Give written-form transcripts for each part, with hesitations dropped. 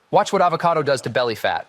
Watch what avocado does to belly fat.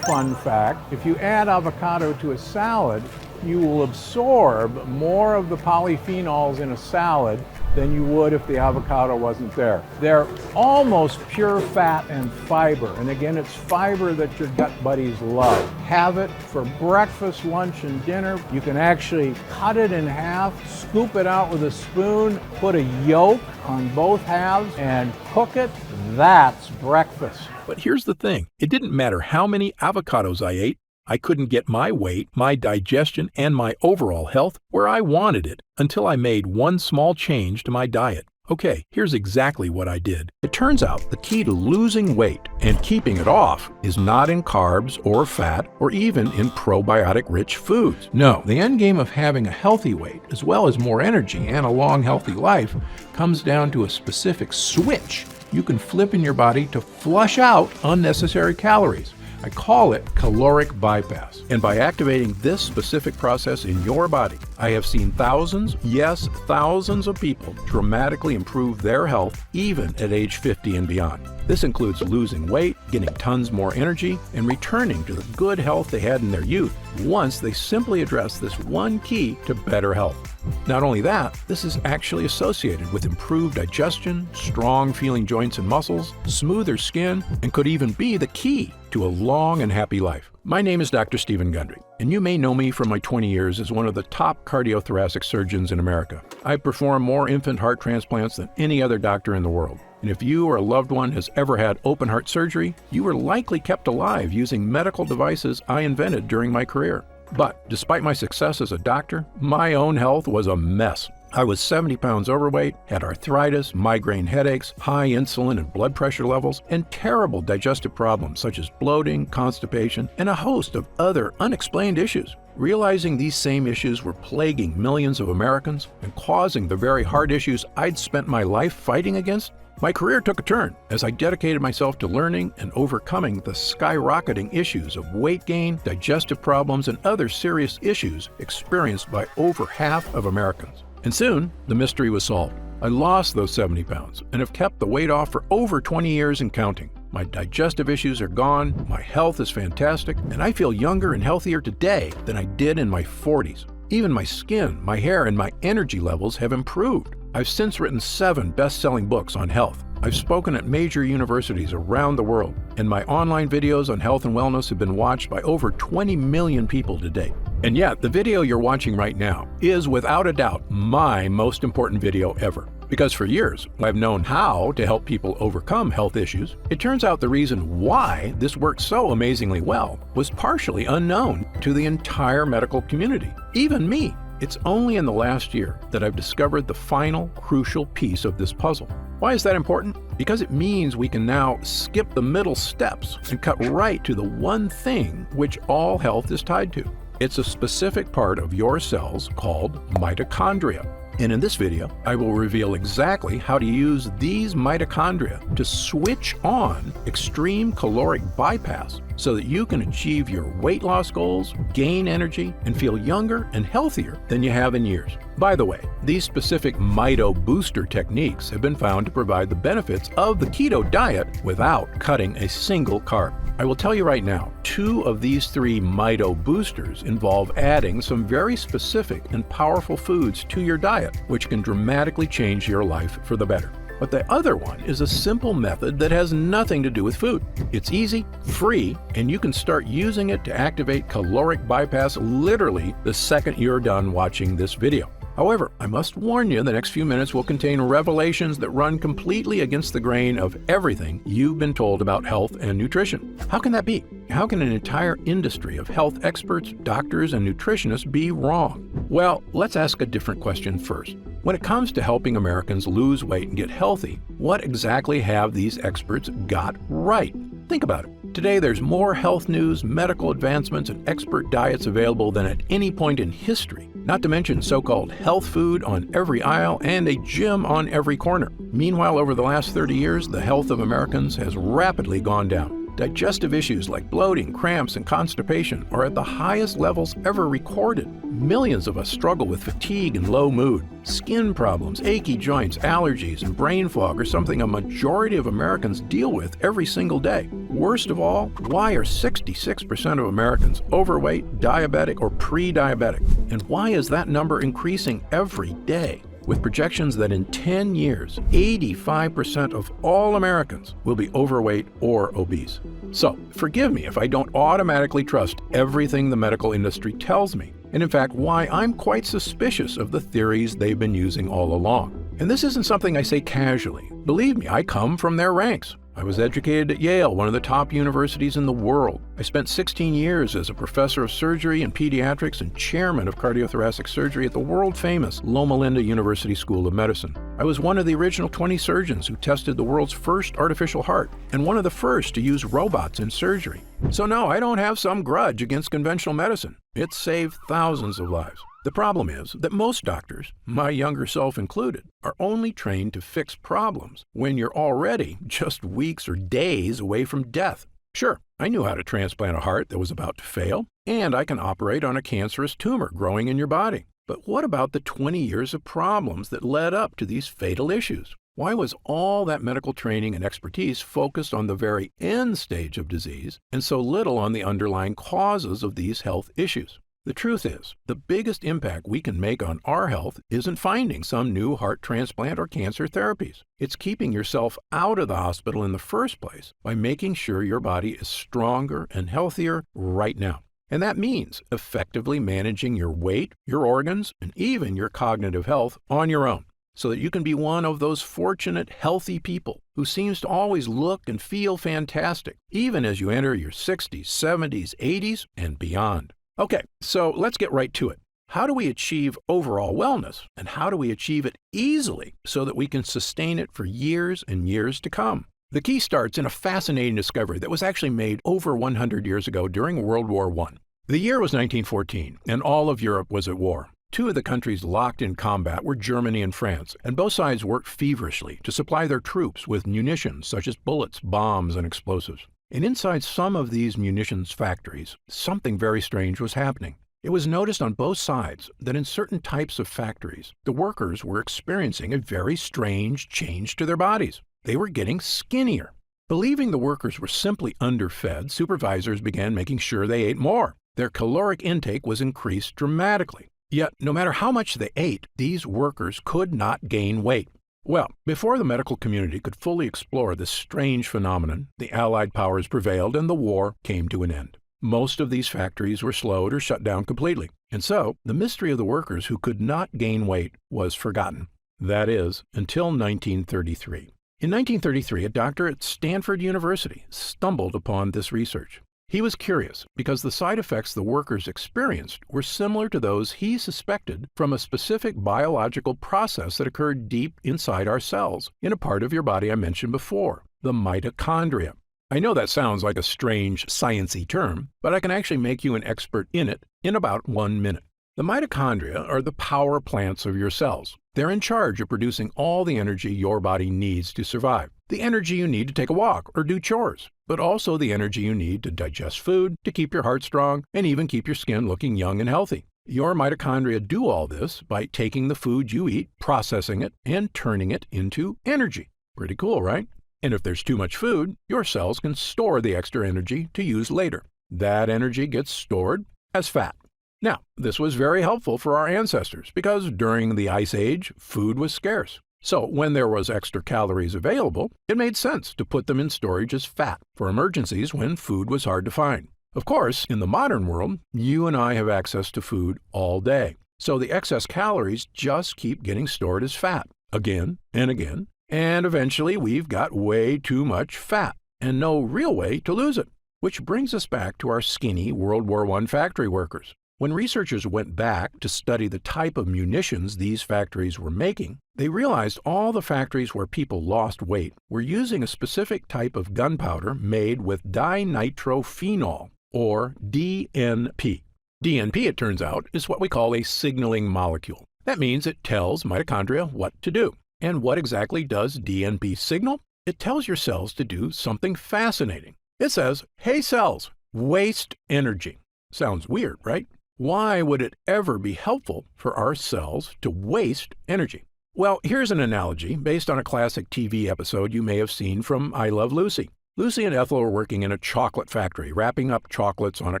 Fun fact, if you add avocado to a salad, you will absorb more of the polyphenols in a salad than you would if the avocado wasn't there. They're almost pure fat and fiber. And again, it's fiber that your gut buddies love. Have it for breakfast, lunch, and dinner. You can actually cut it in half, scoop it out with a spoon, put a yolk on both halves, and cook it. That's breakfast. But here's the thing. It didn't matter how many avocados I ate. I couldn't get my weight, my digestion, and my overall health where I wanted it until I made one small change to my diet. Okay, here's exactly what I did. It turns out the key to losing weight and keeping it off is not in carbs or fat or even in probiotic-rich foods. No, the end game of having a healthy weight, as well as more energy and a long, healthy life, comes down to a specific switch you can flip in your body to flush out unnecessary calories. I call it caloric bypass. And by activating this specific process in your body, I have seen thousands, yes, thousands of people dramatically improve their health even at age 50 and beyond. This includes losing weight, getting tons more energy, and returning to the good health they had in their youth once they simply address this one key to better health. Not only that, this is actually associated with improved digestion, strong feeling joints and muscles, smoother skin, and could even be the key to a long and happy life. My name is Dr. Stephen Gundry, and you may know me from my 20 years as one of the top cardiothoracic surgeons in America. I've performed more infant heart transplants than any other doctor in the world. And if you or a loved one has ever had open heart surgery, you were likely kept alive using medical devices I invented during my career. But despite my success as a doctor, my own health was a mess. I was 70 pounds overweight, had arthritis, migraine headaches, high insulin and blood pressure levels, and terrible digestive problems such as bloating, constipation, and a host of other unexplained issues. Realizing these same issues were plaguing millions of Americans and causing the very heart issues I'd spent my life fighting against, my career took a turn as I dedicated myself to learning and overcoming the skyrocketing issues of weight gain, digestive problems, and other serious issues experienced by over half of Americans. And soon, the mystery was solved. I lost those 70 pounds and have kept the weight off for over 20 years and counting. My digestive issues are gone, my health is fantastic, and I feel younger and healthier today than I did in my 40s. Even my skin, my hair, and my energy levels have improved. I've since written 7 best-selling books on health. I've spoken at major universities around the world, and my online videos on health and wellness have been watched by over 20 million people to date. And yet, the video you're watching right now is without a doubt my most important video ever. Because for years, I've known how to help people overcome health issues. It turns out the reason why this worked so amazingly well was partially unknown to the entire medical community, even me. It's only in the last year that I've discovered the final crucial piece of this puzzle. Why is that important? Because it means we can now skip the middle steps and cut right to the one thing which all health is tied to. It's a specific part of your cells called mitochondria. And in this video, I will reveal exactly how to use these mitochondria to switch on extreme caloric bypass so that you can achieve your weight loss goals, gain energy, and feel younger and healthier than you have in years. By the way, these specific Mito booster techniques have been found to provide the benefits of the keto diet without cutting a single carb. I will tell you right now, 2 of these 3 Mito boosters involve adding some very specific and powerful foods to your diet, which can dramatically change your life for the better. But the other one is a simple method that has nothing to do with food. It's easy, free, and you can start using it to activate caloric bypass literally the second you're done watching this video. However, I must warn you the next few minutes will contain revelations that run completely against the grain of everything you've been told about health and nutrition. How can that be? How can an entire industry of health experts, doctors, and nutritionists be wrong? Well, let's ask a different question first. When it comes to helping Americans lose weight and get healthy, what exactly have these experts got right? Think about it. Today, there's more health news, medical advancements, and expert diets available than at any point in history, not to mention so-called health food on every aisle and a gym on every corner. Meanwhile, over the last 30 years, the health of Americans has rapidly gone down. Digestive issues like bloating, cramps, and constipation are at the highest levels ever recorded. Millions of us struggle with fatigue and low mood. Skin problems, achy joints, allergies, and brain fog are something a majority of Americans deal with every single day. Worst of all, why are 66% of Americans overweight, diabetic, or pre-diabetic? And why is that number increasing every day? With projections that in 10 years, 85% of all Americans will be overweight or obese. So, forgive me if I don't automatically trust everything the medical industry tells me, and in fact, why I'm quite suspicious of the theories they've been using all along. And this isn't something I say casually. Believe me, I come from their ranks. I was educated at Yale, one of the top universities in the world. I spent 16 years as a professor of surgery and pediatrics and chairman of cardiothoracic surgery at the world-famous Loma Linda University School of Medicine. I was one of the original 20 surgeons who tested the world's first artificial heart and one of the first to use robots in surgery. So no, I don't have some grudge against conventional medicine. It's saved thousands of lives. The problem is that most doctors, my younger self included, are only trained to fix problems when you're already just weeks or days away from death. Sure, I knew how to transplant a heart that was about to fail, and I can operate on a cancerous tumor growing in your body. But what about the 20 years of problems that led up to these fatal issues? Why was all that medical training and expertise focused on the very end stage of disease and so little on the underlying causes of these health issues? The truth is, the biggest impact we can make on our health isn't finding some new heart transplant or cancer therapies. It's keeping yourself out of the hospital in the first place by making sure your body is stronger and healthier right now. And that means effectively managing your weight, your organs, and even your cognitive health on your own, so that you can be one of those fortunate, healthy people who seems to always look and feel fantastic, even as you enter your 60s, 70s, 80s, and beyond. Okay, so let's get right to it. How do we achieve overall wellness, and how do we achieve it easily so that we can sustain it for years and years to come? The key starts in a fascinating discovery that was actually made over 100 years ago during World War I. The year was 1914, and all of Europe was at war. Two of the countries locked in combat were Germany and France, and both sides worked feverishly to supply their troops with munitions such as bullets, bombs, and explosives. And inside some of these munitions factories, something very strange was happening. It was noticed on both sides that in certain types of factories, the workers were experiencing a very strange change to their bodies. They were getting skinnier. Believing the workers were simply underfed, supervisors began making sure they ate more. Their caloric intake was increased dramatically. Yet, no matter how much they ate, these workers could not gain weight. Well, before the medical community could fully explore this strange phenomenon, the Allied powers prevailed and the war came to an end. Most of these factories were slowed or shut down completely, and so the mystery of the workers who could not gain weight was forgotten. That is, until 1933. In 1933, a doctor at Stanford University stumbled upon this research. He was curious because the side effects the workers experienced were similar to those he suspected from a specific biological process that occurred deep inside our cells, in a part of your body I mentioned before, the mitochondria. I know that sounds like a strange, science-y term, but I can actually make you an expert in it in about 1 minute. The mitochondria are the power plants of your cells. They're in charge of producing all the energy your body needs to survive. The energy you need to take a walk or do chores, but also the energy you need to digest food, to keep your heart strong, and even keep your skin looking young and healthy. Your mitochondria do all this by taking the food you eat, processing it, and turning it into energy. Pretty cool, right? And if there's too much food, your cells can store the extra energy to use later. That energy gets stored as fat. Now, this was very helpful for our ancestors because during the Ice Age, food was scarce. So when there was extra calories available, it made sense to put them in storage as fat for emergencies when food was hard to find. Of course, in the modern world, you and I have access to food all day. So the excess calories just keep getting stored as fat again and again. And eventually we've got way too much fat and no real way to lose it. Which brings us back to our skinny World War I factory workers. When researchers went back to study the type of munitions these factories were making, they realized all the factories where people lost weight were using a specific type of gunpowder made with dinitrophenol, or DNP. DNP, it turns out, is what we call a signaling molecule. That means it tells mitochondria what to do. And what exactly does DNP signal? It tells your cells to do something fascinating. It says, "Hey cells, waste energy." Sounds weird, right? Why would it ever be helpful for our cells to waste energy? Well, here's an analogy based on a classic TV episode you may have seen from I Love Lucy. Lucy and Ethel are working in a chocolate factory, wrapping up chocolates on a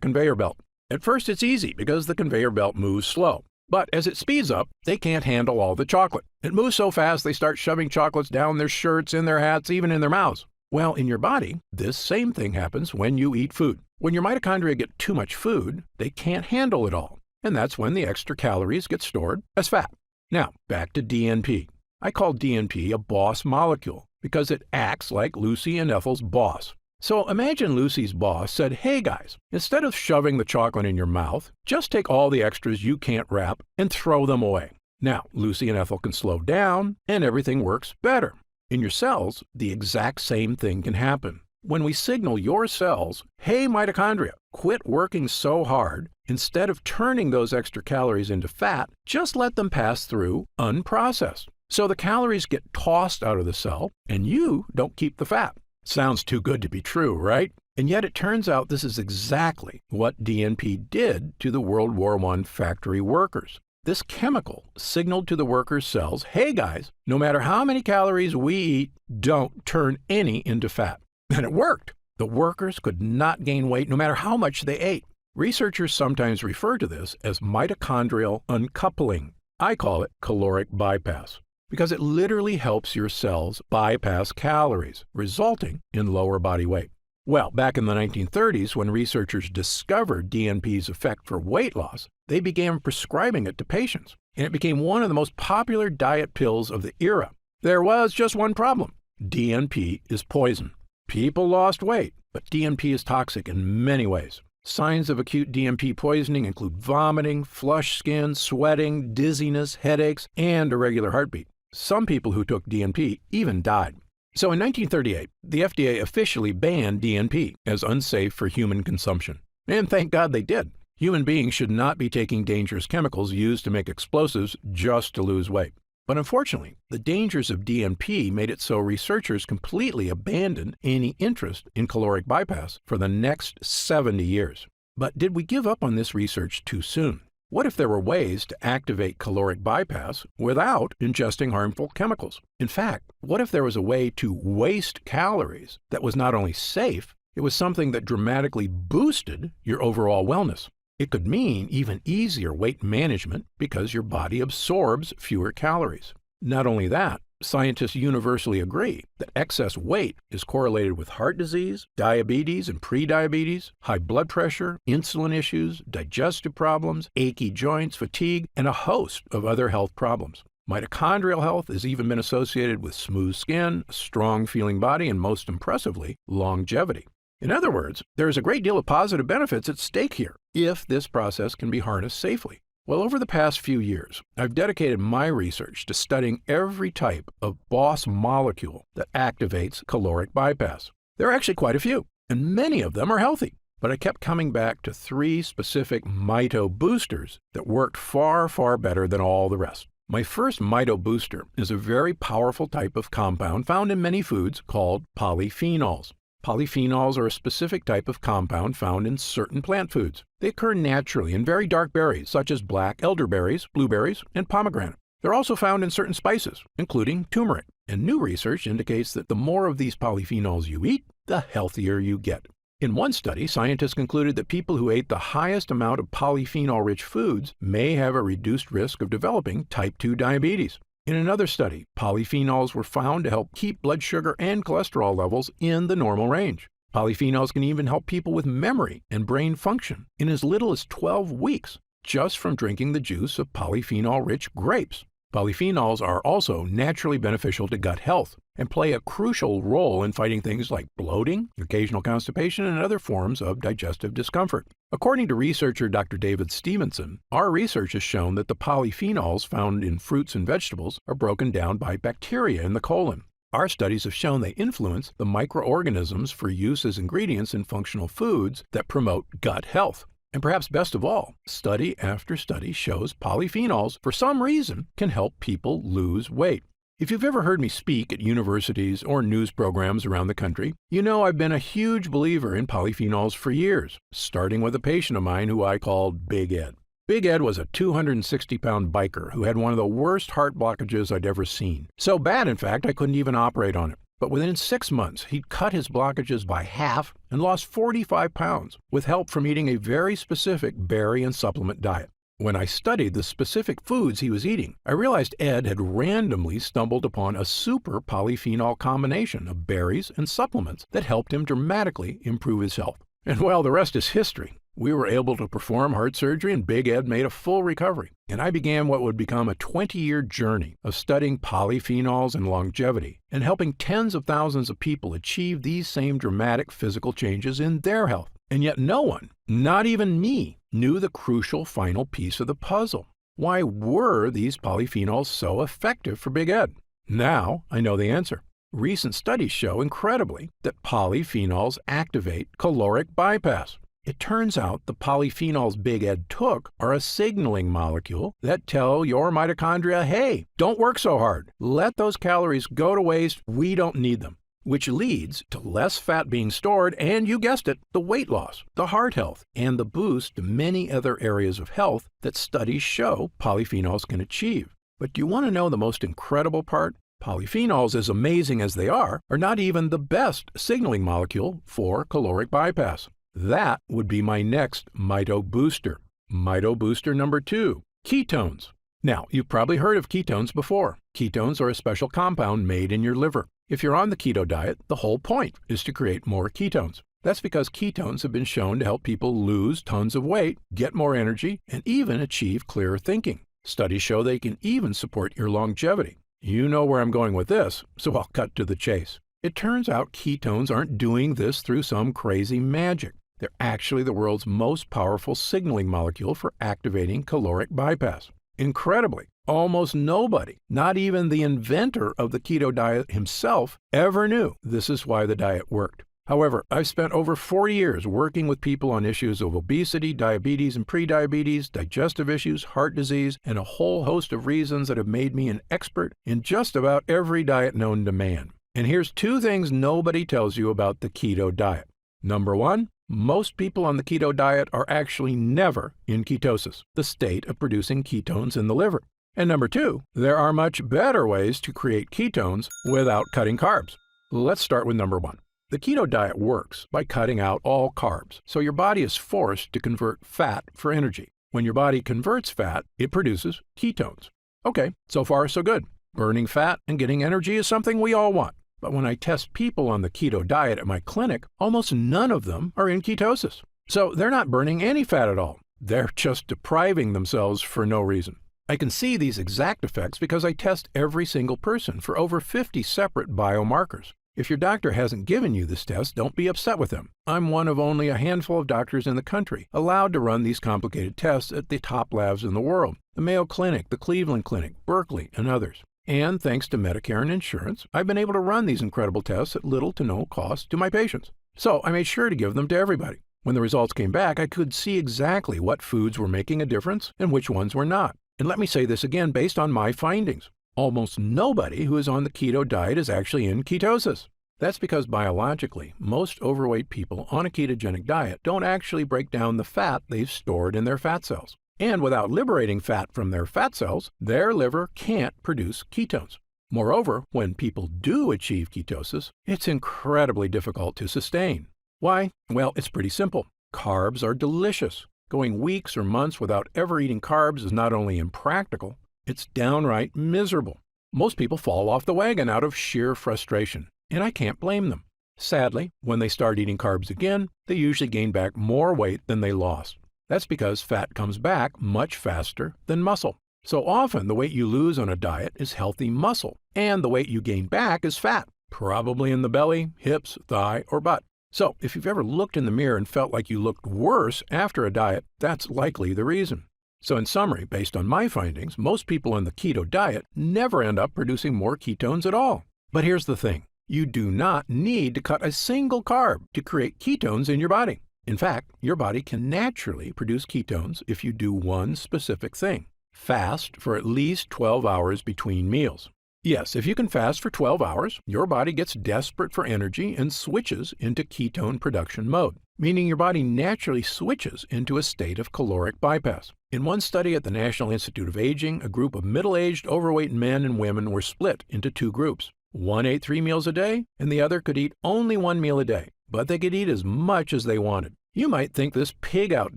conveyor belt. At first, it's easy because the conveyor belt moves slow. But as it speeds up, they can't handle all the chocolate. It moves so fast they start shoving chocolates down their shirts, in their hats, even in their mouths. Well, in your body, this same thing happens when you eat food. When your mitochondria get too much food, they can't handle it all. And that's when the extra calories get stored as fat. Now, back to DNP. I call DNP a boss molecule because it acts like Lucy and Ethel's boss. So imagine Lucy's boss said, "Hey guys, instead of shoving the chocolate in your mouth, just take all the extras you can't wrap and throw them away." Now, Lucy and Ethel can slow down and everything works better. In your cells, the exact same thing can happen. When we signal your cells, "Hey mitochondria, quit working so hard," instead of turning those extra calories into fat, just let them pass through unprocessed. So the calories get tossed out of the cell and you don't keep the fat. Sounds too good to be true, right? And yet it turns out this is exactly what DNP did to the World War I factory workers. This chemical signaled to the workers' cells, "Hey guys, no matter how many calories we eat, don't turn any into fat." And it worked. The workers could not gain weight no matter how much they ate. Researchers sometimes refer to this as mitochondrial uncoupling. I call it caloric bypass, because it literally helps your cells bypass calories, resulting in lower body weight. Well, back in the 1930s, when researchers discovered DNP's effect for weight loss, they began prescribing it to patients, and it became one of the most popular diet pills of the era. There was just one problem. DNP is poison. People lost weight, but DNP is toxic in many ways. Signs of acute DNP poisoning include vomiting, flushed skin, sweating, dizziness, headaches, and irregular heartbeat. Some people who took DNP even died. So in 1938, the FDA officially banned DNP as unsafe for human consumption. And thank God they did. Human beings should not be taking dangerous chemicals used to make explosives just to lose weight. But unfortunately, the dangers of DNP made it so researchers completely abandoned any interest in caloric bypass for the next 70 years. But did we give up on this research too soon? What if there were ways to activate caloric bypass without ingesting harmful chemicals? In fact, what if there was a way to waste calories that was not only safe, it was something that dramatically boosted your overall wellness? It could mean even easier weight management because your body absorbs fewer calories. Not only that, scientists universally agree that excess weight is correlated with heart disease, diabetes and prediabetes, high blood pressure, insulin issues, digestive problems, achy joints, fatigue, and a host of other health problems. Mitochondrial health has even been associated with smooth skin, a strong feeling body, and most impressively, longevity. In other words, there is a great deal of positive benefits at stake here if this process can be harnessed safely. Well, over the past few years, I've dedicated my research to studying every type of boss molecule that activates caloric bypass. There are actually quite a few, and many of them are healthy. But I kept coming back to 3 specific mito boosters that worked far, far better than all the rest. My first mito booster is a very powerful type of compound found in many foods called polyphenols. Polyphenols are a specific type of compound found in certain plant foods. They occur naturally in very dark berries, such as black elderberries, blueberries, and pomegranate. They're also found in certain spices, including turmeric. And new research indicates that the more of these polyphenols you eat, the healthier you get. In one study, scientists concluded that people who ate the highest amount of polyphenol-rich foods may have a reduced risk of developing type 2 diabetes. In another study, polyphenols were found to help keep blood sugar and cholesterol levels in the normal range. Polyphenols can even help people with memory and brain function in as little as 12 weeks, just from drinking the juice of polyphenol-rich grapes. Polyphenols are also naturally beneficial to gut health and play a crucial role in fighting things like bloating, occasional constipation, and other forms of digestive discomfort. According to researcher Dr. David Stevenson, our research has shown that the polyphenols found in fruits and vegetables are broken down by bacteria in the colon. Our studies have shown they influence the microorganisms for use as ingredients in functional foods that promote gut health. And perhaps best of all, study after study shows polyphenols, for some reason, can help people lose weight. If you've ever heard me speak at universities or news programs around the country, you know I've been a huge believer in polyphenols for years, starting with a patient of mine who I called Big Ed. Big Ed was a 260-pound biker who had one of the worst heart blockages I'd ever seen. So bad, in fact, I couldn't even operate on it. But within 6 months, he'd cut his blockages by half and lost 45 pounds with help from eating a very specific berry and supplement diet. When I studied the specific foods he was eating, I realized Ed had randomly stumbled upon a super polyphenol combination of berries and supplements that helped him dramatically improve his health. And well, the rest is history. We were able to perform heart surgery and Big Ed made a full recovery. And I began what would become a 20-year journey of studying polyphenols and longevity and helping tens of thousands of people achieve these same dramatic physical changes in their health. And yet no one, not even me, knew the crucial final piece of the puzzle. Why were these polyphenols so effective for Big Ed? Now I know the answer. Recent studies show, incredibly, that polyphenols activate caloric bypass. It turns out the polyphenols Big Ed took are a signaling molecule that tell your mitochondria, hey, don't work so hard. Let those calories go to waste. We don't need them. Which leads to less fat being stored and, you guessed it, the weight loss, the heart health, and the boost to many other areas of health that studies show polyphenols can achieve. But do you want to know the most incredible part? Polyphenols, as amazing as they are not even the best signaling molecule for caloric bypass. That would be my next Mito Booster. Mito Booster number 2, ketones. Now, you've probably heard of ketones before. Ketones are a special compound made in your liver. If you're on the keto diet, the whole point is to create more ketones. That's because ketones have been shown to help people lose tons of weight, get more energy, and even achieve clearer thinking. Studies show they can even support your longevity. You know where I'm going with this, so I'll cut to the chase. It turns out ketones aren't doing this through some crazy magic. They're actually the world's most powerful signaling molecule for activating caloric bypass. Incredibly, almost nobody, not even the inventor of the keto diet himself, ever knew this is why the diet worked. However, I've spent over 40 years working with people on issues of obesity, diabetes and prediabetes, digestive issues, heart disease, and a whole host of reasons that have made me an expert in just about every diet known to man. And here's 2 things nobody tells you about the keto diet. Number 1, most people on the keto diet are actually never in ketosis, the state of producing ketones in the liver. And number 2, there are much better ways to create ketones without cutting carbs. Let's start with number 1. The keto diet works by cutting out all carbs, so your body is forced to convert fat for energy. When your body converts fat, it produces ketones. Okay, so far so good. Burning fat and getting energy is something we all want. But when I test people on the keto diet at my clinic, almost none of them are in ketosis. So they're not burning any fat at all. They're just depriving themselves for no reason. I can see these exact effects because I test every single person for over 50 separate biomarkers. If your doctor hasn't given you this test, don't be upset with them. I'm one of only a handful of doctors in the country allowed to run these complicated tests at the top labs in the world: the Mayo Clinic, the Cleveland Clinic, Berkeley, and others. And thanks to Medicare and insurance, I've been able to run these incredible tests at little to no cost to my patients. So I made sure to give them to everybody. When the results came back, I could see exactly what foods were making a difference and which ones were not. And let me say this again based on my findings. Almost nobody who is on the keto diet is actually in ketosis. That's because biologically, most overweight people on a ketogenic diet don't actually break down the fat they've stored in their fat cells. And without liberating fat from their fat cells, their liver can't produce ketones. Moreover, when people do achieve ketosis, it's incredibly difficult to sustain. Why? Well, it's pretty simple. Carbs are delicious. Going weeks or months without ever eating carbs is not only impractical, it's downright miserable. Most people fall off the wagon out of sheer frustration, and I can't blame them. Sadly, when they start eating carbs again, they usually gain back more weight than they lost. That's because fat comes back much faster than muscle. So often the weight you lose on a diet is healthy muscle, and the weight you gain back is fat, probably in the belly, hips, thigh, or butt. So if you've ever looked in the mirror and felt like you looked worse after a diet, that's likely the reason. So in summary, based on my findings, most people on the keto diet never end up producing more ketones at all. But here's the thing. You do not need to cut a single carb to create ketones in your body. In fact, your body can naturally produce ketones if you do one specific thing: fast for at least 12 hours between meals. Yes, if you can fast for 12 hours, your body gets desperate for energy and switches into ketone production mode, meaning your body naturally switches into a state of caloric bypass. In one study at the National Institute of Aging, a group of middle-aged, overweight men and women were split into two groups. One ate 3 meals a day, and the other could eat only 1 meal a day, but they could eat as much as they wanted. You might think this pig-out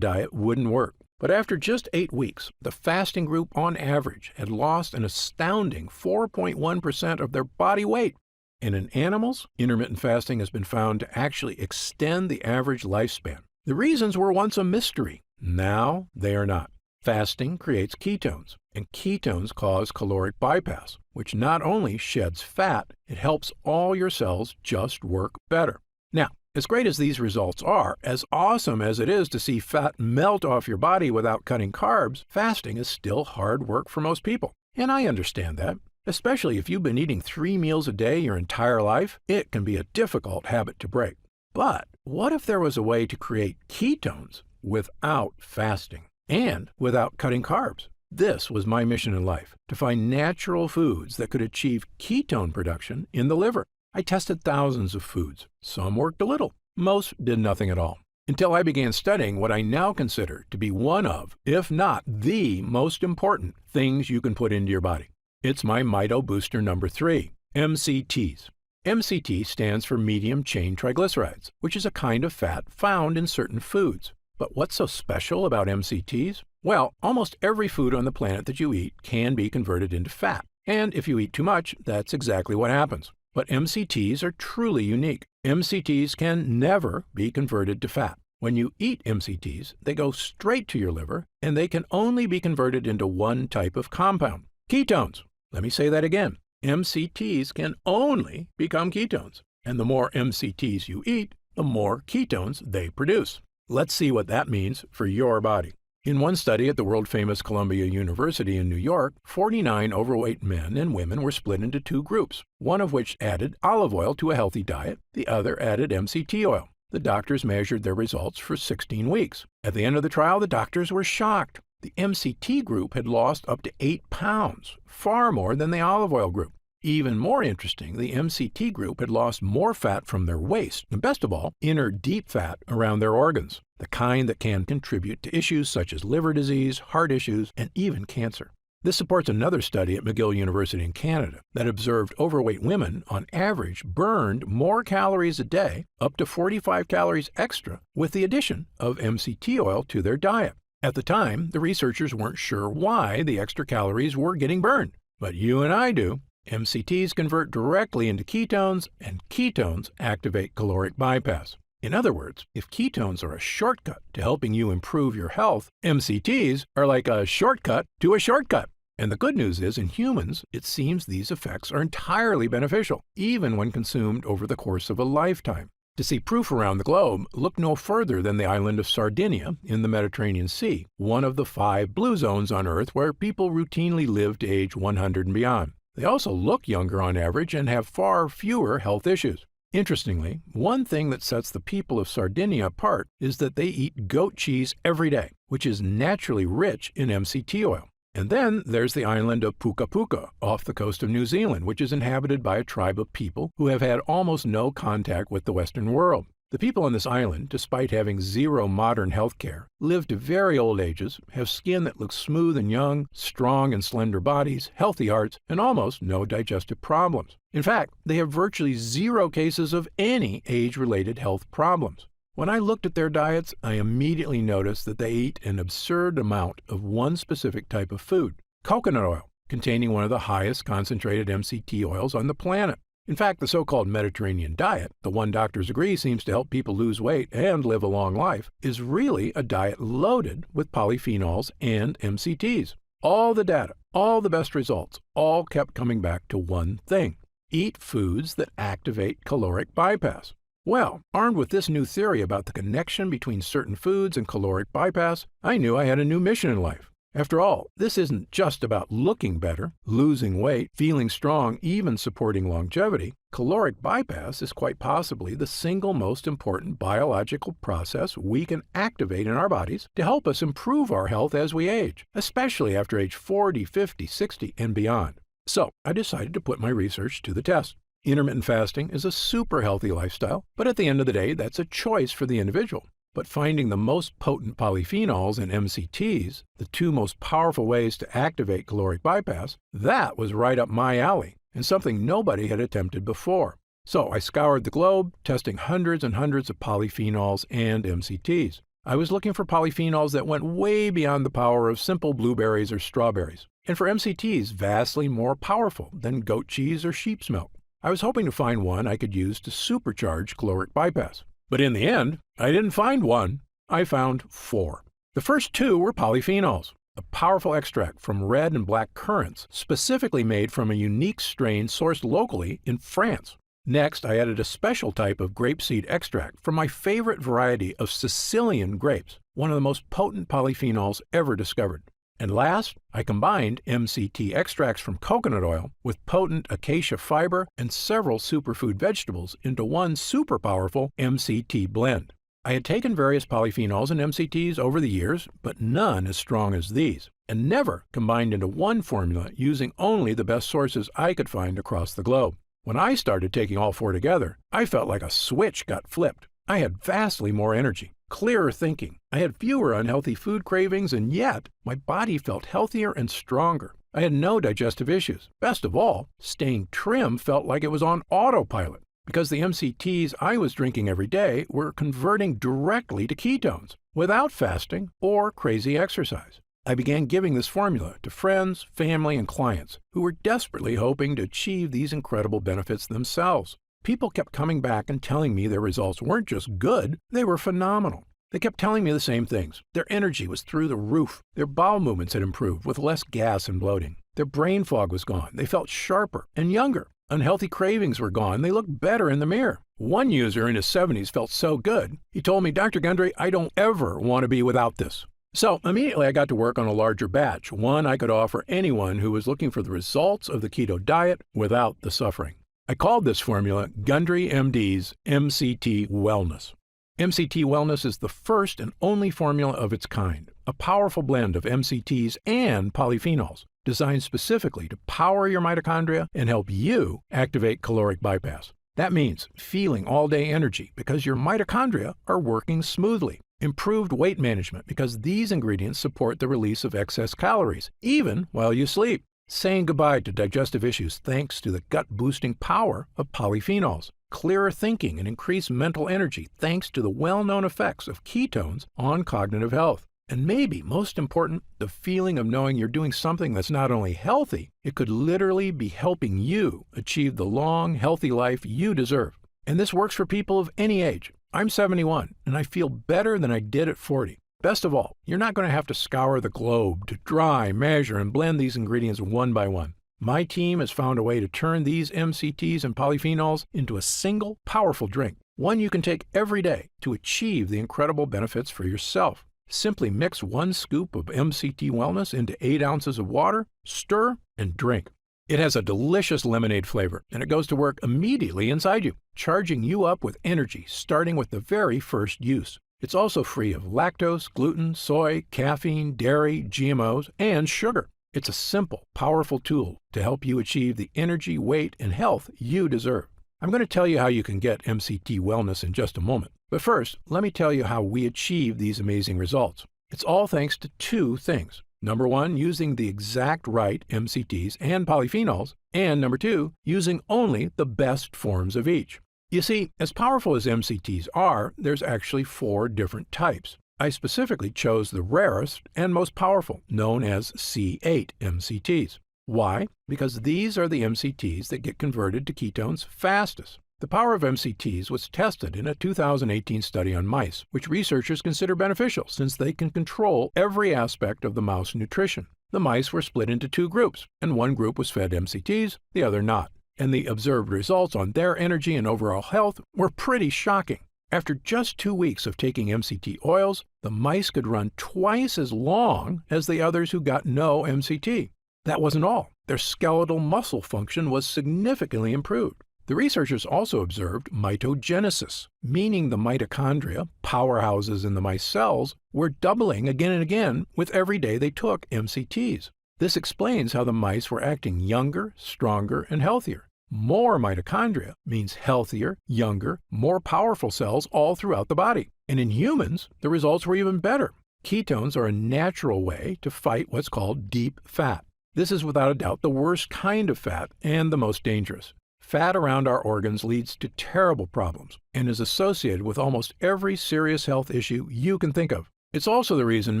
diet wouldn't work. But after just 8 weeks, the fasting group on average had lost an astounding 4.1% of their body weight. And in animals, intermittent fasting has been found to actually extend the average lifespan. The reasons were once a mystery. Now they are not. Fasting creates ketones, and ketones cause caloric bypass, which not only sheds fat, it helps all your cells just work better. Now, as great as these results are, as awesome as it is to see fat melt off your body without cutting carbs, fasting is still hard work for most people. And I understand that. Especially if you've been eating 3 meals a day your entire life, it can be a difficult habit to break. But what if there was a way to create ketones without fasting and without cutting carbs? This was my mission in life, to find natural foods that could achieve ketone production in the liver. I tested thousands of foods. Some worked a little. Most did nothing at all. Until I began studying what I now consider to be one of, if not the most important things you can put into your body. It's my Mito Booster number 3, MCTs. MCT stands for medium chain triglycerides, which is a kind of fat found in certain foods. But what's so special about MCTs? Well, almost every food on the planet that you eat can be converted into fat. And if you eat too much, that's exactly what happens. But MCTs are truly unique. MCTs can never be converted to fat. When you eat MCTs, they go straight to your liver, and they can only be converted into one type of compound, ketones. Let me say that again. MCTs can only become ketones. And the more MCTs you eat, the more ketones they produce. Let's see what that means for your body. In one study at the world-famous Columbia University in New York, 49 overweight men and women were split into two groups, one of which added olive oil to a healthy diet, the other added MCT oil. The doctors measured their results for 16 weeks. At the end of the trial, the doctors were shocked. The MCT group had lost up to 8 pounds, far more than the olive oil group. Even more interesting, the MCT group had lost more fat from their waist, and best of all, inner deep fat around their organs, the kind that can contribute to issues such as liver disease, heart issues, and even cancer. This supports another study at McGill University in Canada that observed overweight women, on average, burned more calories a day, up to 45 calories extra, with the addition of MCT oil to their diet. At the time, the researchers weren't sure why the extra calories were getting burned, but you and I do. MCTs convert directly into ketones, and ketones activate caloric bypass. In other words, if ketones are a shortcut to helping you improve your health, MCTs are like a shortcut to a shortcut. And the good news is, in humans, it seems these effects are entirely beneficial, even when consumed over the course of a lifetime. To see proof around the globe, look no further than the island of Sardinia in the Mediterranean Sea, one of the 5 blue zones on Earth where people routinely live to age 100 and beyond. They also look younger on average and have far fewer health issues. Interestingly, one thing that sets the people of Sardinia apart is that they eat goat cheese every day, which is naturally rich in MCT oil. And then there's the island of Puka Puka off the coast of New Zealand, which is inhabited by a tribe of people who have had almost no contact with the Western world. The people on this island, despite having zero modern health care, live to very old ages, have skin that looks smooth and young, strong and slender bodies, healthy hearts, and almost no digestive problems. In fact, they have virtually 0 cases of any age-related health problems. When I looked at their diets, I immediately noticed that they eat an absurd amount of one specific type of food, coconut oil, containing one of the highest concentrated MCT oils on the planet. In fact, the so-called Mediterranean diet, the one doctors agree seems to help people lose weight and live a long life, is really a diet loaded with polyphenols and MCTs. All the data, all the best results, all kept coming back to one thing: eat foods that activate caloric bypass. Well, armed with this new theory about the connection between certain foods and caloric bypass, I knew I had a new mission in life. After all, this isn't just about looking better, losing weight, feeling strong, even supporting longevity. Caloric bypass is quite possibly the single most important biological process we can activate in our bodies to help us improve our health as we age, especially after age 40, 50, 60, and beyond. So I decided to put my research to the test. Intermittent fasting is a super healthy lifestyle, but at the end of the day, that's a choice for the individual. But finding the most potent polyphenols and MCTs, the two most powerful ways to activate caloric bypass, that was right up my alley, and something nobody had attempted before. So I scoured the globe, testing hundreds and hundreds of polyphenols and MCTs. I was looking for polyphenols that went way beyond the power of simple blueberries or strawberries, and for MCTs vastly more powerful than goat cheese or sheep's milk. I was hoping to find one I could use to supercharge caloric bypass. But in the end, I didn't find one. I found 4. The first 2 were polyphenols, a powerful extract from red and black currants, specifically made from a unique strain sourced locally in France. Next, I added a special type of grapeseed extract from my favorite variety of Sicilian grapes, one of the most potent polyphenols ever discovered. And last, I combined MCT extracts from coconut oil with potent acacia fiber and several superfood vegetables into one super powerful MCT blend. I had taken various polyphenols and MCTs over the years, but none as strong as these, and never combined into one formula using only the best sources I could find across the globe. When I started taking all 4 together, I felt like a switch got flipped. I had vastly more energy, clearer thinking. I had fewer unhealthy food cravings, and yet my body felt healthier and stronger. I had no digestive issues. Best of all, staying trim felt like it was on autopilot, because the MCTs I was drinking every day were converting directly to ketones, without fasting or crazy exercise. I began giving this formula to friends, family, and clients who were desperately hoping to achieve these incredible benefits themselves. People kept coming back and telling me their results weren't just good, they were phenomenal. They kept telling me the same things. Their energy was through the roof. Their bowel movements had improved with less gas and bloating. Their brain fog was gone. They felt sharper and younger. Unhealthy cravings were gone. They looked better in the mirror. One user in his 70s felt so good, he told me, "Dr. Gundry, I don't ever want to be without this." So immediately I got to work on a larger batch, one I could offer anyone who was looking for the results of the keto diet without the suffering. I called this formula Gundry MD's MCT Wellness. MCT Wellness is the first and only formula of its kind, a powerful blend of MCTs and polyphenols, designed specifically to power your mitochondria and help you activate caloric bypass. That means feeling all-day energy because your mitochondria are working smoothly. Improved weight management because these ingredients support the release of excess calories, even while you sleep. Saying goodbye to digestive issues thanks to the gut-boosting power of polyphenols. Clearer thinking and increased mental energy thanks to the well-known effects of ketones on cognitive health. And maybe most important, the feeling of knowing you're doing something that's not only healthy, it could literally be helping you achieve the long, healthy life you deserve. And this works for people of any age. I'm 71, and I feel better than I did at 40. Best of all, you're not going to have to scour the globe to dry, measure, and blend these ingredients one by one. My team has found a way to turn these MCTs and polyphenols into a single, powerful drink, one you can take every day to achieve the incredible benefits for yourself. Simply mix 1 scoop of MCT Wellness into 8 ounces of water, stir, and drink. It has a delicious lemonade flavor, and it goes to work immediately inside you, charging you up with energy starting with the very first use. It's also free of lactose, gluten, soy, caffeine, dairy, GMOs, and sugar. It's a simple, powerful tool to help you achieve the energy, weight, and health you deserve. I'm going to tell you how you can get MCT Wellness in just a moment. But first, let me tell you how we achieve these amazing results. It's all thanks to 2 things. Number 1, using the exact right MCTs and polyphenols, and number 2, using only the best forms of each. You see, as powerful as MCTs are, there's actually 4 different types. I specifically chose the rarest and most powerful, known as C8 MCTs. Why? Because these are the MCTs that get converted to ketones fastest. The power of MCTs was tested in a 2018 study on mice, which researchers consider beneficial since they can control every aspect of the mouse nutrition. The mice were split into 2 groups, and one group was fed MCTs, the other not. And the observed results on their energy and overall health were pretty shocking. After just 2 weeks of taking MCT oils, the mice could run twice as long as the others who got no MCT. That wasn't all. Their skeletal muscle function was significantly improved. The researchers also observed mitogenesis, meaning the mitochondria, powerhouses in the mice cells, were doubling again and again with every day they took MCTs. This explains how the mice were acting younger, stronger, and healthier. More mitochondria means healthier, younger, more powerful cells all throughout the body. And in humans, the results were even better. Ketones are a natural way to fight what's called deep fat. This is without a doubt the worst kind of fat and the most dangerous. Fat around our organs leads to terrible problems and is associated with almost every serious health issue you can think of. It's also the reason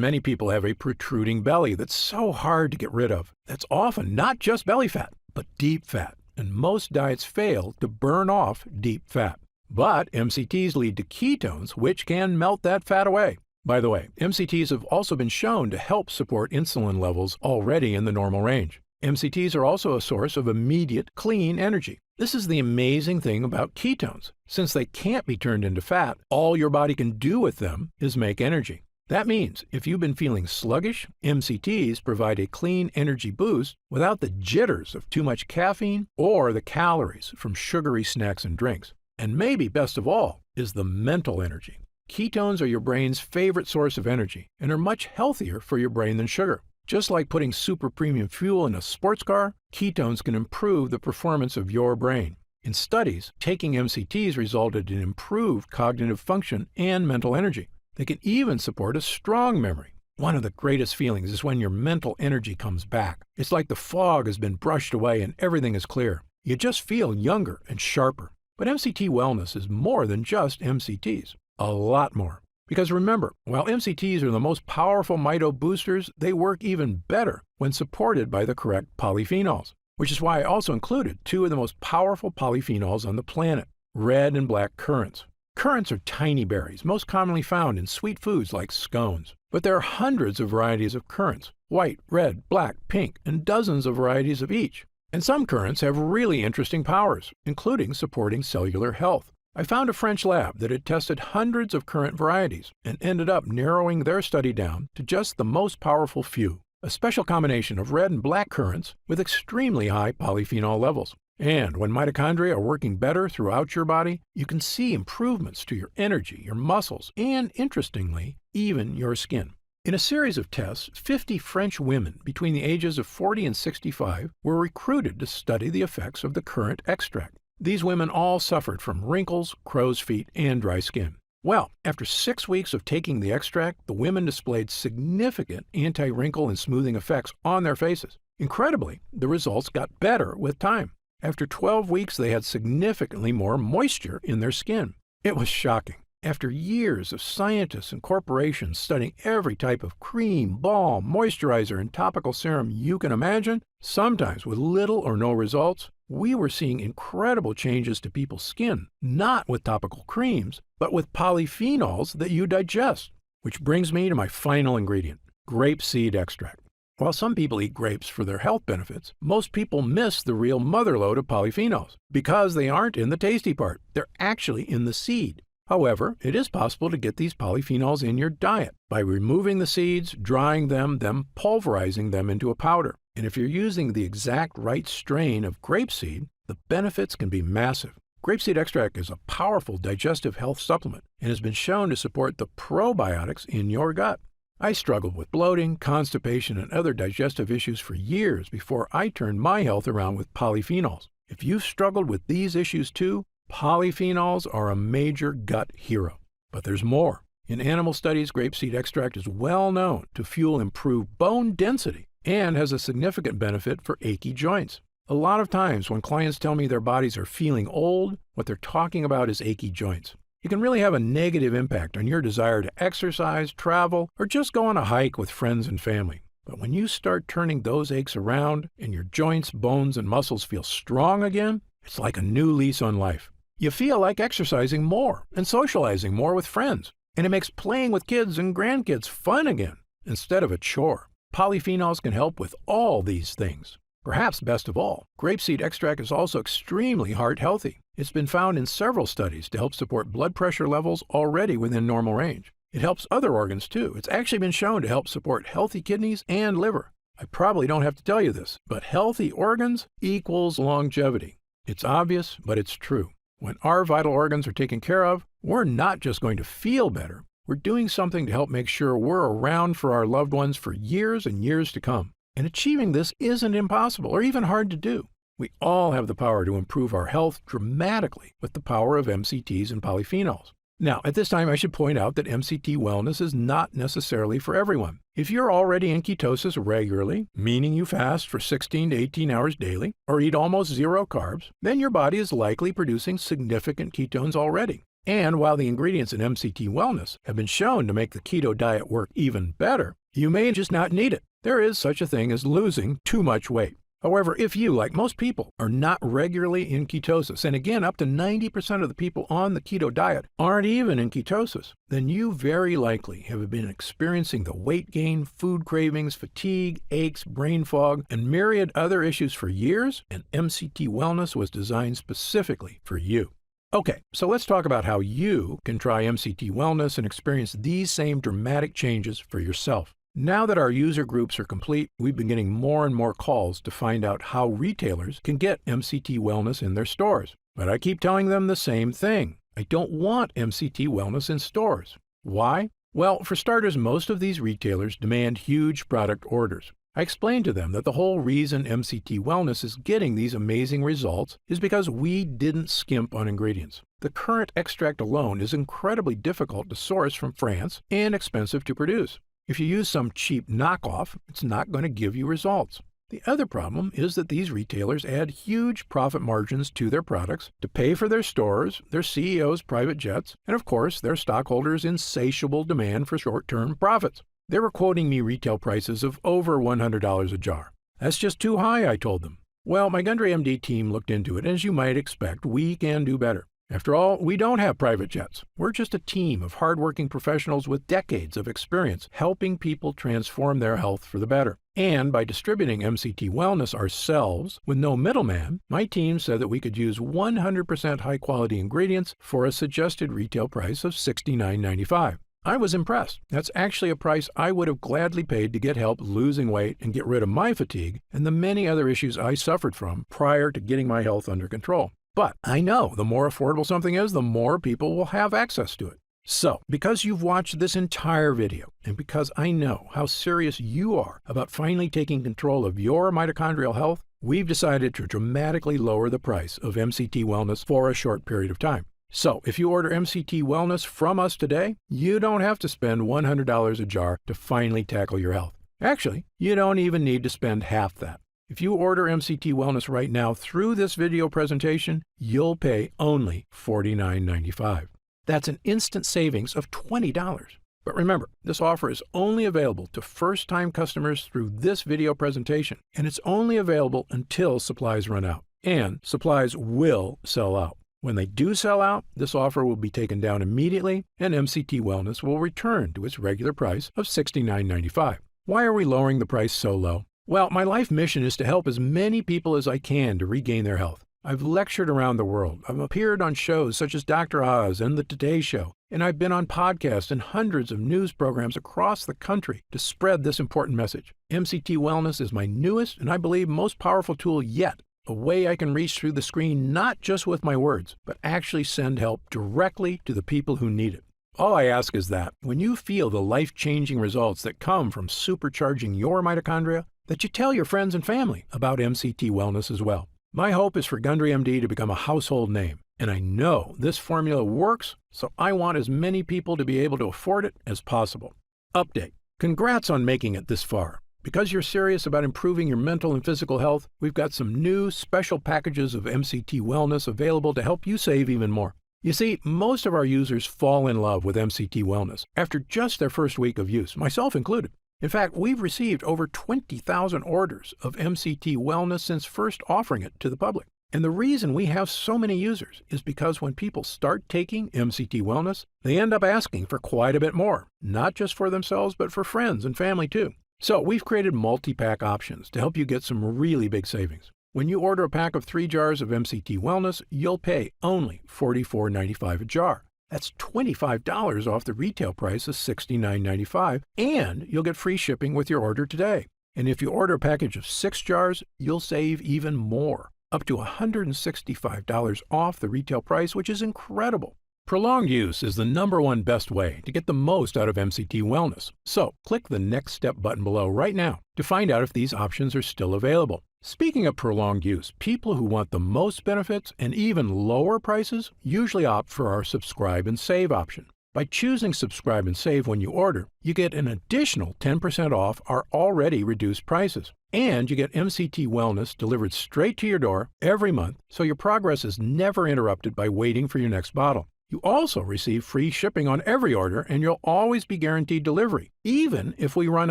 many people have a protruding belly that's so hard to get rid of. That's often not just belly fat, but deep fat, and most diets fail to burn off deep fat. But MCTs lead to ketones, which can melt that fat away. By the way, MCTs have also been shown to help support insulin levels already in the normal range. MCTs are also a source of immediate, clean energy. This is the amazing thing about ketones. Since they can't be turned into fat, all your body can do with them is make energy. That means if you've been feeling sluggish, MCTs provide a clean energy boost without the jitters of too much caffeine or the calories from sugary snacks and drinks. And maybe best of all is the mental energy. Ketones are your brain's favorite source of energy and are much healthier for your brain than sugar. Just like putting super premium fuel in a sports car, ketones can improve the performance of your brain. In studies, taking MCTs resulted in improved cognitive function and mental energy. They can even support a strong memory. One of the greatest feelings is when your mental energy comes back. It's like the fog has been brushed away and everything is clear. You just feel younger and sharper. But MCT wellness is more than just MCTs. A lot more. Because remember, while MCTs are the most powerful mito boosters, they work even better when supported by the correct polyphenols, which is why I also included two of the most powerful polyphenols on the planet, red and black currants. Currants are tiny berries, most commonly found in sweet foods like scones. But there are hundreds of varieties of currants, white, red, black, pink, and dozens of varieties of each. And some currants have really interesting powers, including supporting cellular health. I found a French lab that had tested hundreds of currant varieties and ended up narrowing their study down to just the most powerful few, a special combination of red and black currants with extremely high polyphenol levels. And when mitochondria are working better throughout your body, you can see improvements to your energy, your muscles, and, interestingly, even your skin. In a series of tests, 50 French women between the ages of 40 and 65 were recruited to study the effects of the currant extract. These women all suffered from wrinkles, crow's feet, and dry skin. Well, after 6 weeks of taking the extract, the women displayed significant anti-wrinkle and smoothing effects on their faces. Incredibly, the results got better with time. After 12 weeks, they had significantly more moisture in their skin. It was shocking. After years of scientists and corporations studying every type of cream, balm, moisturizer, and topical serum you can imagine, sometimes with little or no results, we were seeing incredible changes to people's skin, not with topical creams, but with polyphenols that you digest. Which brings me to my final ingredient, grapeseed extract. While some people eat grapes for their health benefits, most people miss the real motherlode of polyphenols because they aren't in the tasty part. They're actually in the seed. However, it is possible to get these polyphenols in your diet by removing the seeds, drying them, then pulverizing them into a powder. And if you're using the exact right strain of grapeseed, the benefits can be massive. Grapeseed extract is a powerful digestive health supplement and has been shown to support the probiotics in your gut. I struggled with bloating, constipation, and other digestive issues for years before I turned my health around with polyphenols. If you've struggled with these issues too, polyphenols are a major gut hero. But there's more. In animal studies, grapeseed extract is well known to fuel improved bone density and has a significant benefit for achy joints. A lot of times when clients tell me their bodies are feeling old, what they're talking about is achy joints. It can really have a negative impact on your desire to exercise, travel, or just go on a hike with friends and family. But when you start turning those aches around and your joints, bones, and muscles feel strong again, it's like a new lease on life. You feel like exercising more and socializing more with friends, and it makes playing with kids and grandkids fun again instead of a chore. Polyphenols can help with all these things. Perhaps best of all, grapeseed extract is also extremely heart healthy. It's been found in several studies to help support blood pressure levels already within normal range. It helps other organs too. It's actually been shown to help support healthy kidneys and liver. I probably don't have to tell you this, but healthy organs equals longevity. It's obvious, but it's true. When our vital organs are taken care of, we're not just going to feel better. We're doing something to help make sure we're around for our loved ones for years and years to come. And achieving this isn't impossible or even hard to do. We all have the power to improve our health dramatically with the power of MCTs and polyphenols. Now, at this time, I should point out that MCT wellness is not necessarily for everyone. If you're already in ketosis regularly, meaning you fast for 16 to 18 hours daily, or eat almost zero carbs, then your body is likely producing significant ketones already. And while the ingredients in MCT wellness have been shown to make the keto diet work even better, you may just not need it. There is such a thing as losing too much weight. However, if you, like most people, are not regularly in ketosis, and again, up to 90% of the people on the keto diet aren't even in ketosis, then you very likely have been experiencing the weight gain, food cravings, fatigue, aches, brain fog, and myriad other issues for years, and MCT Wellness was designed specifically for you. Okay, so let's talk about how you can try MCT Wellness and experience these same dramatic changes for yourself. Now that our user groups are complete, we've been getting more and more calls to find out how retailers can get MCT Wellness in their stores. But I keep telling them the same thing. I don't want MCT Wellness in stores. Why? Well, for starters, most of these retailers demand huge product orders. I explained to them that the whole reason MCT Wellness is getting these amazing results is because we didn't skimp on ingredients. The current extract alone is incredibly difficult to source from France and expensive to produce. If you use some cheap knockoff, it's not going to give you results. The other problem is that these retailers add huge profit margins to their products to pay for their stores, their CEOs' private jets, and of course, their stockholders' insatiable demand for short-term profits. They were quoting me retail prices of over $100 a jar. That's just too high, I told them. Well, my Gundry MD team looked into it, and as you might expect, we can do better. After all, we don't have private jets. We're just a team of hardworking professionals with decades of experience helping people transform their health for the better. And by distributing MCT Wellness ourselves with no middleman, my team said that we could use 100% high-quality ingredients for a suggested retail price of $69.95. I was impressed. That's actually a price I would have gladly paid to get help losing weight and get rid of my fatigue and the many other issues I suffered from prior to getting my health under control. But I know the more affordable something is, the more people will have access to it. So, because you've watched this entire video, and because I know how serious you are about finally taking control of your mitochondrial health, we've decided to dramatically lower the price of MCT Wellness for a short period of time. So, if you order MCT Wellness from us today, you don't have to spend $100 a jar to finally tackle your health. Actually, you don't even need to spend half that. If you order MCT Wellness right now through this video presentation, you'll pay only $49.95. That's an instant savings of $20. But remember, this offer is only available to first-time customers through this video presentation, and it's only available until supplies run out. And supplies will sell out. When they do sell out, this offer will be taken down immediately, and MCT Wellness will return to its regular price of $69.95. Why are we lowering the price so low? Well, my life mission is to help as many people as I can to regain their health. I've lectured around the world. I've appeared on shows such as Dr. Oz and The Today Show, and I've been on podcasts and hundreds of news programs across the country to spread this important message. MCT Wellness is my newest and I believe most powerful tool yet, a way I can reach through the screen not just with my words, but actually send help directly to the people who need it. All I ask is that, when you feel the life-changing results that come from supercharging your mitochondria, that you tell your friends and family about MCT Wellness as well. My hope is for Gundry MD to become a household name, and I know this formula works, so I want as many people to be able to afford it as possible. Update. Congrats on making it this far. Because you're serious about improving your mental and physical health, we've got some new special packages of MCT Wellness available to help you save even more. You see, most of our users fall in love with MCT Wellness after just their first week of use, myself included. In fact, we've received over 20,000 orders of MCT Wellness since first offering it to the public. And the reason we have so many users is because when people start taking MCT Wellness, they end up asking for quite a bit more, not just for themselves, but for friends and family too. So we've created multi-pack options to help you get some really big savings. When you order a pack of 3 jars of MCT Wellness, you'll pay only $44.95 a jar. That's $25 off the retail price of $69.95, and you'll get free shipping with your order today. And if you order a package of 6 jars, you'll save even more, up to $165 off the retail price, which is incredible. Prolonged use is the #1 best way to get the most out of MCT Wellness. So, click the Next Step button below right now to find out if these options are still available. Speaking of prolonged use, people who want the most benefits and even lower prices usually opt for our Subscribe and Save option. By choosing Subscribe and Save when you order, you get an additional 10% off our already reduced prices. And you get MCT Wellness delivered straight to your door every month, so your progress is never interrupted by waiting for your next bottle. You also receive free shipping on every order, and you'll always be guaranteed delivery, even if we run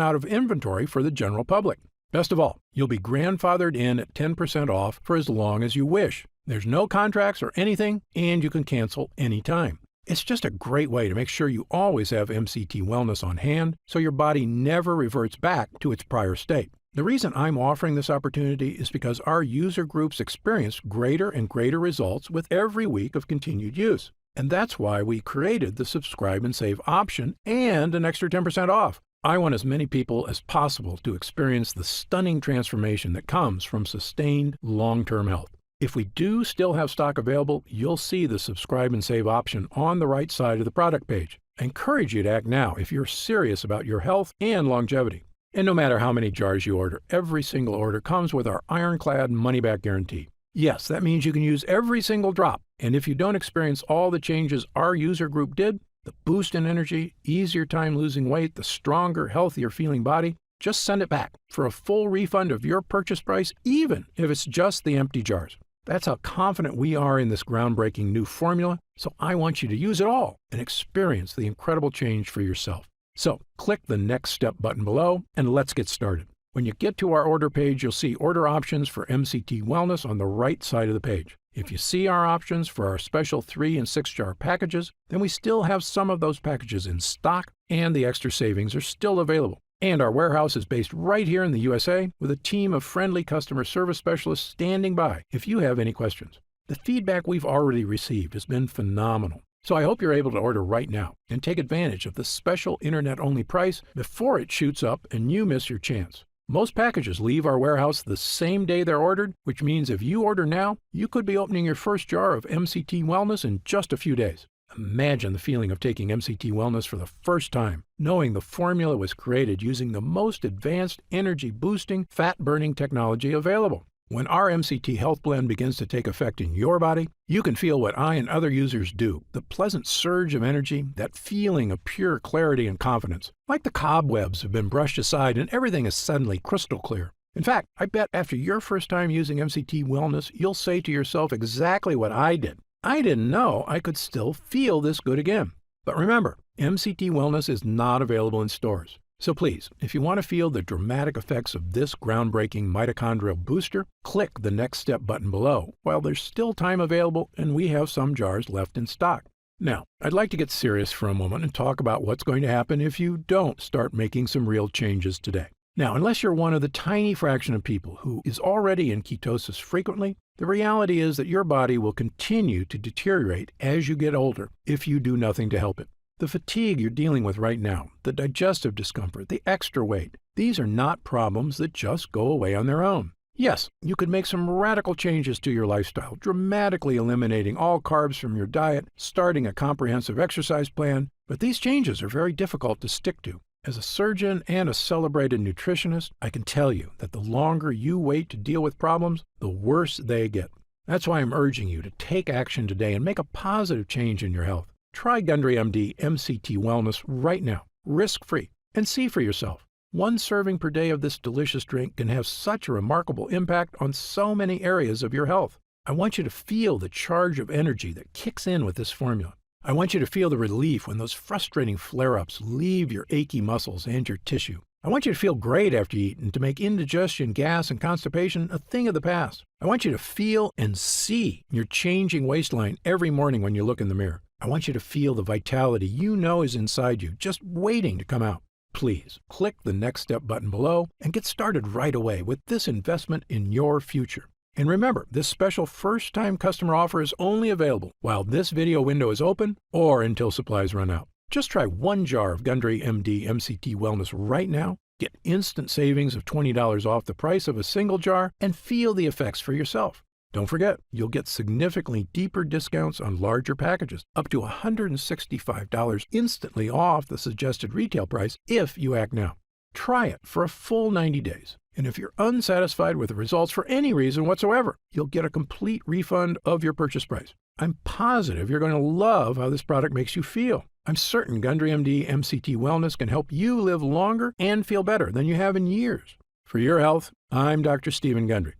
out of inventory for the general public. Best of all, you'll be grandfathered in at 10% off for as long as you wish. There's no contracts or anything, and you can cancel anytime. It's just a great way to make sure you always have MCT Wellness on hand, so your body never reverts back to its prior state. The reason I'm offering this opportunity is because our user groups experience greater and greater results with every week of continued use. And that's why we created the Subscribe and Save option and an extra 10% off. I want as many people as possible to experience the stunning transformation that comes from sustained long-term health. If we do still have stock available, you'll see the Subscribe and Save option on the right side of the product page. I encourage you to act now if you're serious about your health and longevity. And no matter how many jars you order, every single order comes with our ironclad money-back guarantee. Yes, that means you can use every single drop. And if you don't experience all the changes our user group did, the boost in energy, easier time losing weight, the stronger, healthier feeling body, just send it back for a full refund of your purchase price, even if it's just the empty jars. That's how confident we are in this groundbreaking new formula, so I want you to use it all and experience the incredible change for yourself. So, click the Next Step button below and let's get started. When you get to our order page, you'll see order options for MCT Wellness on the right side of the page. If you see our options for our special 3 and 6 jar packages, then we still have some of those packages in stock and the extra savings are still available. And our warehouse is based right here in the USA with a team of friendly customer service specialists standing by if you have any questions. The feedback we've already received has been phenomenal. So I hope you're able to order right now and take advantage of the special internet-only price before it shoots up and you miss your chance. Most packages leave our warehouse the same day they're ordered, which means if you order now, you could be opening your first jar of MCT Wellness in just a few days. Imagine the feeling of taking MCT Wellness for the first time, knowing the formula was created using the most advanced energy-boosting, fat-burning technology available. When our MCT Health Blend begins to take effect in your body, you can feel what I and other users do, the pleasant surge of energy, that feeling of pure clarity and confidence. Like the cobwebs have been brushed aside and everything is suddenly crystal clear. In fact, I bet after your first time using MCT Wellness, you'll say to yourself exactly what I did. I didn't know I could still feel this good again. But remember, MCT Wellness is not available in stores. So please, if you want to feel the dramatic effects of this groundbreaking mitochondrial booster, click the Next Step button below while there's still time available and we have some jars left in stock. Now, I'd like to get serious for a moment and talk about what's going to happen if you don't start making some real changes today. Now, unless you're one of the tiny fraction of people who is already in ketosis frequently, the reality is that your body will continue to deteriorate as you get older if you do nothing to help it. The fatigue you're dealing with right now, the digestive discomfort, the extra weight, these are not problems that just go away on their own. Yes, you could make some radical changes to your lifestyle, dramatically eliminating all carbs from your diet, starting a comprehensive exercise plan, but these changes are very difficult to stick to. As a surgeon and a celebrated nutritionist, I can tell you that the longer you wait to deal with problems, the worse they get. That's why I'm urging you to take action today and make a positive change in your health. Try Gundry MD MCT Wellness right now, risk-free, and see for yourself. One serving per day of this delicious drink can have such a remarkable impact on so many areas of your health. I want you to feel the charge of energy that kicks in with this formula. I want you to feel the relief when those frustrating flare-ups leave your achy muscles and your tissue. I want you to feel great after you eat and to make indigestion, gas, and constipation a thing of the past. I want you to feel and see your changing waistline every morning when you look in the mirror. I want you to feel the vitality you know is inside you, just waiting to come out. Please click the Next Step button below and get started right away with this investment in your future. And remember, this special first-time customer offer is only available while this video window is open or until supplies run out. Just try one jar of Gundry MD MCT Wellness right now, get instant savings of $20 off the price of a single jar, and feel the effects for yourself. Don't forget, you'll get significantly deeper discounts on larger packages, up to $165 instantly off the suggested retail price if you act now. Try it for a full 90 days. And if you're unsatisfied with the results for any reason whatsoever, you'll get a complete refund of your purchase price. I'm positive you're going to love how this product makes you feel. I'm certain Gundry MD MCT Wellness can help you live longer and feel better than you have in years. For your health, I'm Dr. Stephen Gundry.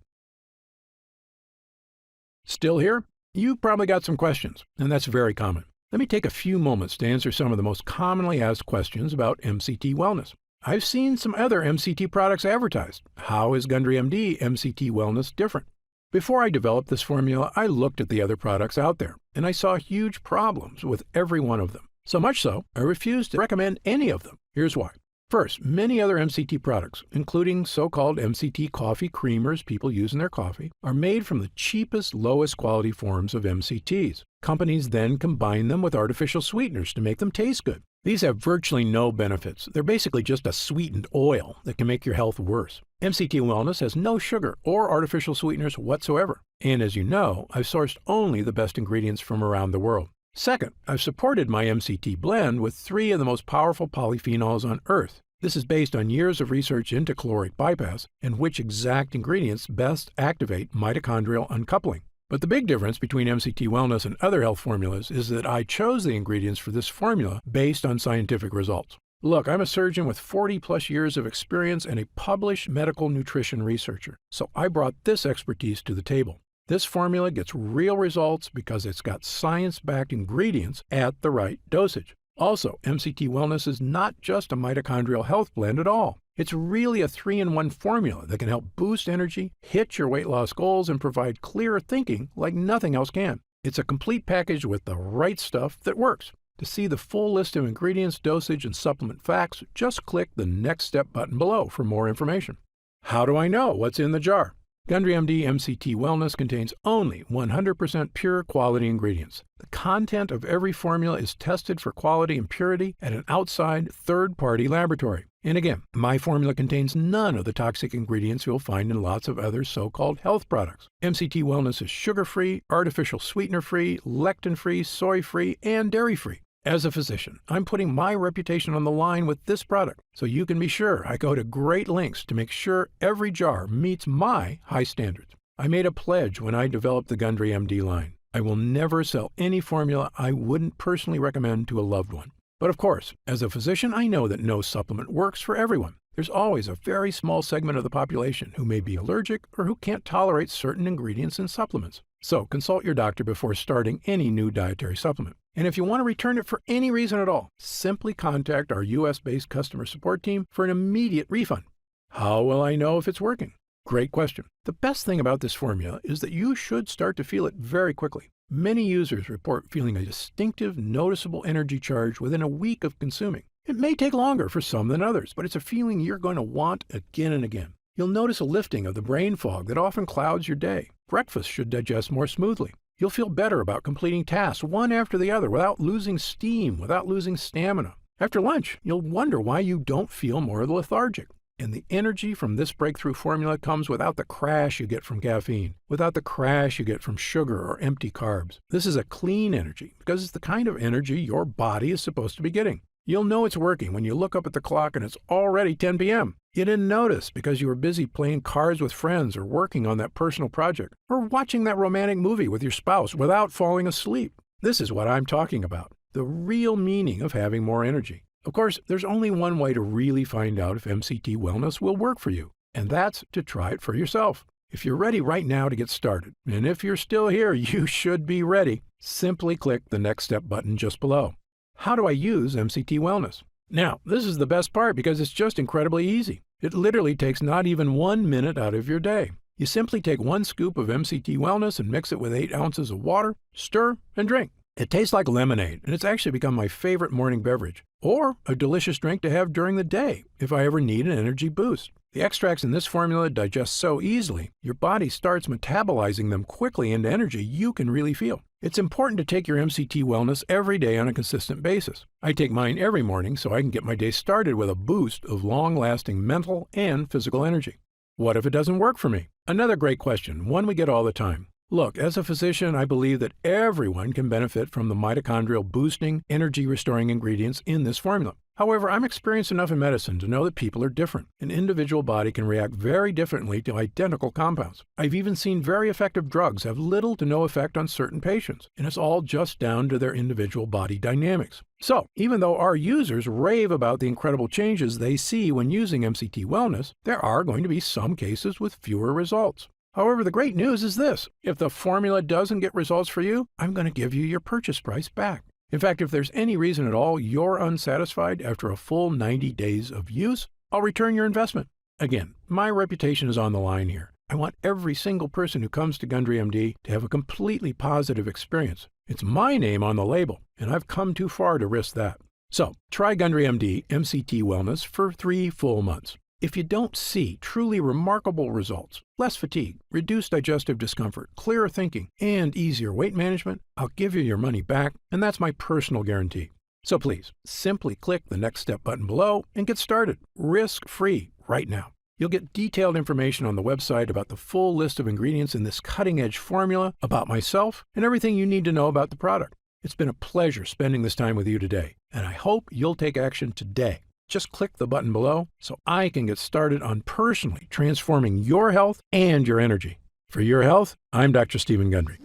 Still here? You've probably got some questions, and that's very common. Let me take a few moments to answer some of the most commonly asked questions about MCT Wellness. I've seen some other MCT products advertised. How is Gundry MD MCT Wellness different? Before I developed this formula, I looked at the other products out there, and I saw huge problems with every one of them. So much so, I refused to recommend any of them. Here's why. First, many other MCT products, including so-called MCT coffee creamers people use in their coffee, are made from the cheapest, lowest quality forms of MCTs. Companies then combine them with artificial sweeteners to make them taste good. These have virtually no benefits. They're basically just a sweetened oil that can make your health worse. MCT Wellness has no sugar or artificial sweeteners whatsoever. And as you know, I've sourced only the best ingredients from around the world. Second, I've supported my MCT blend with 3 of the most powerful polyphenols on Earth. This is based on years of research into caloric bypass and which exact ingredients best activate mitochondrial uncoupling. But the big difference between MCT Wellness and other health formulas is that I chose the ingredients for this formula based on scientific results. Look, I'm a surgeon with 40-plus years of experience and a published medical nutrition researcher, so I brought this expertise to the table. This formula gets real results because it's got science-backed ingredients at the right dosage. Also, MCT Wellness is not just a mitochondrial health blend at all. It's really a 3-in-1 formula that can help boost energy, hit your weight loss goals, and provide clearer thinking like nothing else can. It's a complete package with the right stuff that works. To see the full list of ingredients, dosage, and supplement facts, just click the Next Step button below for more information. How do I know what's in the jar? Gundry MD MCT Wellness contains only 100% pure quality ingredients. The content of every formula is tested for quality and purity at an outside third-party laboratory. And again, my formula contains none of the toxic ingredients you'll find in lots of other so-called health products. MCT Wellness is sugar-free, artificial sweetener-free, lectin-free, soy-free, and dairy-free. As a physician, I'm putting my reputation on the line with this product, so you can be sure I go to great lengths to make sure every jar meets my high standards. I made a pledge when I developed the Gundry MD line. I will never sell any formula I wouldn't personally recommend to a loved one. But of course, as a physician, I know that no supplement works for everyone. There's always a very small segment of the population who may be allergic or who can't tolerate certain ingredients in supplements. So consult your doctor before starting any new dietary supplement. And if you want to return it for any reason at all, simply contact our U.S.-based customer support team for an immediate refund. How will I know if it's working? Great question. The best thing about this formula is that you should start to feel it very quickly. Many users report feeling a distinctive, noticeable energy charge within a week of consuming. It may take longer for some than others, but it's a feeling you're going to want again and again. You'll notice a lifting of the brain fog that often clouds your day. Breakfast should digest more smoothly. You'll feel better about completing tasks one after the other without losing steam, without losing stamina. After lunch, you'll wonder why you don't feel more lethargic. And the energy from this breakthrough formula comes without the crash you get from caffeine, without the crash you get from sugar or empty carbs. This is a clean energy because it's the kind of energy your body is supposed to be getting. You'll know it's working when you look up at the clock and it's already 10 p.m. You didn't notice because you were busy playing cards with friends or working on that personal project or watching that romantic movie with your spouse without falling asleep. This is what I'm talking about, the real meaning of having more energy. Of course, there's only one way to really find out if MCT Wellness will work for you, and that's to try it for yourself. If you're ready right now to get started, and if you're still here, you should be ready, simply click the Next Step button just below. How do I use MCT Wellness? Now, this is the best part because it's just incredibly easy. It literally takes not even 1 minute out of your day. You simply take 1 scoop of MCT Wellness and mix it with 8 ounces of water, stir, and drink. It tastes like lemonade, and it's actually become my favorite morning beverage, or a delicious drink to have during the day if I ever need an energy boost. The extracts in this formula digest so easily, your body starts metabolizing them quickly into energy you can really feel. It's important to take your MCT Wellness every day on a consistent basis. I take mine every morning so I can get my day started with a boost of long-lasting mental and physical energy. What if it doesn't work for me? Another great question, one we get all the time. Look, as a physician, I believe that everyone can benefit from the mitochondrial boosting, energy restoring ingredients in this formula. However, I'm experienced enough in medicine to know that people are different. An individual body can react very differently to identical compounds. I've even seen very effective drugs have little to no effect on certain patients, and it's all just down to their individual body dynamics. So, even though our users rave about the incredible changes they see when using MCT Wellness, there are going to be some cases with fewer results. However, the great news is this: if the formula doesn't get results for you, I'm going to give you your purchase price back. In fact, if there's any reason at all you're unsatisfied after a full 90 days of use, I'll return your investment. Again, my reputation is on the line here. I want every single person who comes to Gundry MD to have a completely positive experience. It's my name on the label, and I've come too far to risk that. So, try Gundry MD MCT Wellness for 3 full months. If you don't see truly remarkable results, less fatigue, reduced digestive discomfort, clearer thinking, and easier weight management, I'll give you your money back, and that's my personal guarantee. So please, simply click the Next Step button below and get started, risk-free, right now. You'll get detailed information on the website about the full list of ingredients in this cutting-edge formula, about myself, and everything you need to know about the product. It's been a pleasure spending this time with you today, and I hope you'll take action today. Just click the button below so I can get started on personally transforming your health and your energy. For your health, I'm Dr. Stephen Gundry.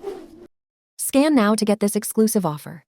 Scan now to get this exclusive offer.